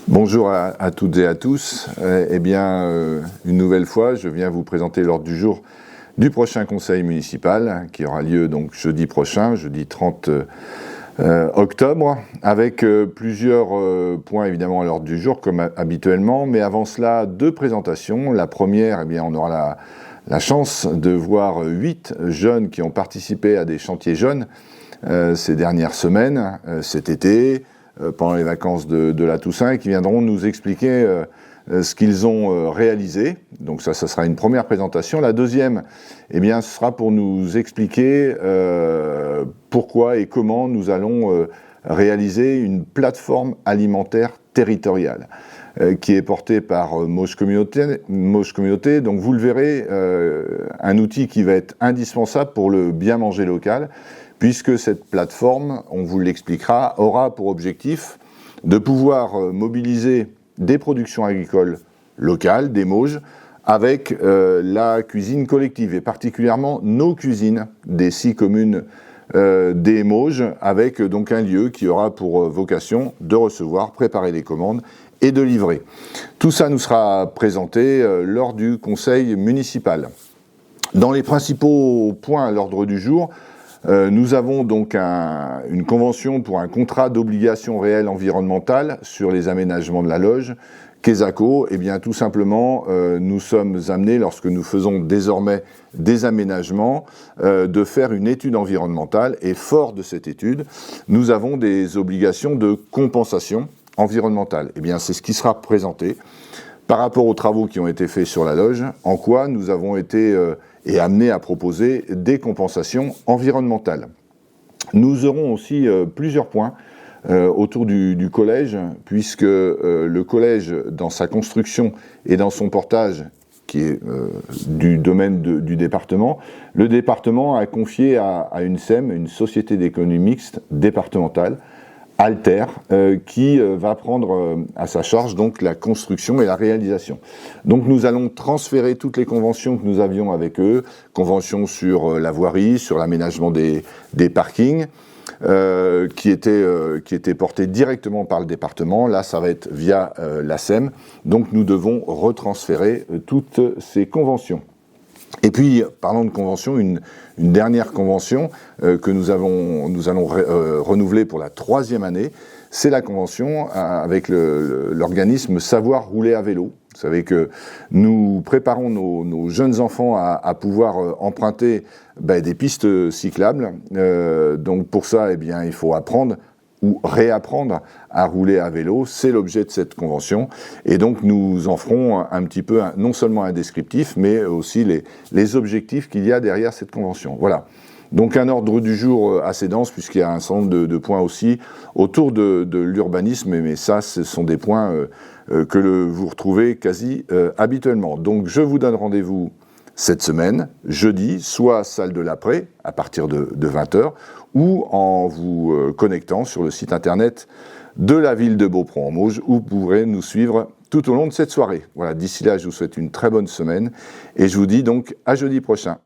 Bonjour à toutes et à tous. Une nouvelle fois, je viens vous présenter l'ordre du jour du prochain conseil municipal qui aura lieu donc jeudi prochain, jeudi 30 octobre, avec plusieurs points évidemment à l'ordre du jour comme habituellement, mais avant cela, deux présentations. La première, on aura la chance de voir 8 jeunes qui ont participé à des chantiers jeunes ces dernières semaines, cet été, pendant les vacances de la Toussaint, et qui viendront nous expliquer ce qu'ils ont réalisé. Donc ça sera une première présentation. La deuxième, ce sera pour nous expliquer pourquoi et comment nous allons réaliser une plateforme alimentaire territoriale qui est portée par Mauges Communauté. Donc vous le verrez, un outil qui va être indispensable pour le bien manger local, puisque cette plateforme, on vous l'expliquera, aura pour objectif de pouvoir mobiliser des productions agricoles locales, des Mauges, avec la cuisine collective, et particulièrement nos cuisines des 6 communes des Mauges, avec donc un lieu qui aura pour vocation de recevoir, préparer les commandes et de livrer. Tout ça nous sera présenté lors du conseil municipal. Dans les principaux points à l'ordre du jour, nous avons donc une convention pour un contrat d'obligation réelle environnementale sur les aménagements de la loge, Quesaco. Tout simplement, nous sommes amenés, lorsque nous faisons désormais des aménagements, de faire une étude environnementale, et fort de cette étude, nous avons des obligations de compensation environnementale. C'est ce qui sera présenté par rapport aux travaux qui ont été faits sur la loge, en quoi nous avons été et amenés à proposer des compensations environnementales. Nous aurons aussi plusieurs points autour du collège, puisque le collège, dans sa construction et dans son portage, qui est du domaine du département, le département a confié à une SEM, une société d'économie mixte départementale, Alter, qui va prendre à sa charge donc la construction et la réalisation. Donc nous allons transférer toutes les conventions que nous avions avec eux, conventions sur la voirie, sur l'aménagement des parkings, qui étaient portées directement par le département. Là, ça va être via la SEM. Donc nous devons retransférer toutes ces conventions. Et puis, parlant de convention, une dernière convention que nous allons renouveler pour la 3e année, c'est la convention avec l'organisme Savoir rouler à vélo. Vous savez que nous préparons nos jeunes enfants à pouvoir emprunter des pistes cyclables. Donc pour ça, il faut apprendre ou réapprendre à rouler à vélo. C'est l'objet de cette convention. Et donc nous en ferons un petit peu, non seulement un descriptif, mais aussi les objectifs qu'il y a derrière cette convention. Voilà. Donc un ordre du jour assez dense, puisqu'il y a un certain nombre de points aussi autour de l'urbanisme, mais ça, ce sont des points que vous retrouvez quasi habituellement. Donc je vous donne rendez-vous cette semaine, jeudi, soit salle de l'après, à partir de 20h, ou en vous connectant sur le site internet de la ville de Beaupron-en-Mauges, où vous pourrez nous suivre tout au long de cette soirée. Voilà, d'ici là, je vous souhaite une très bonne semaine, et je vous dis donc à jeudi prochain.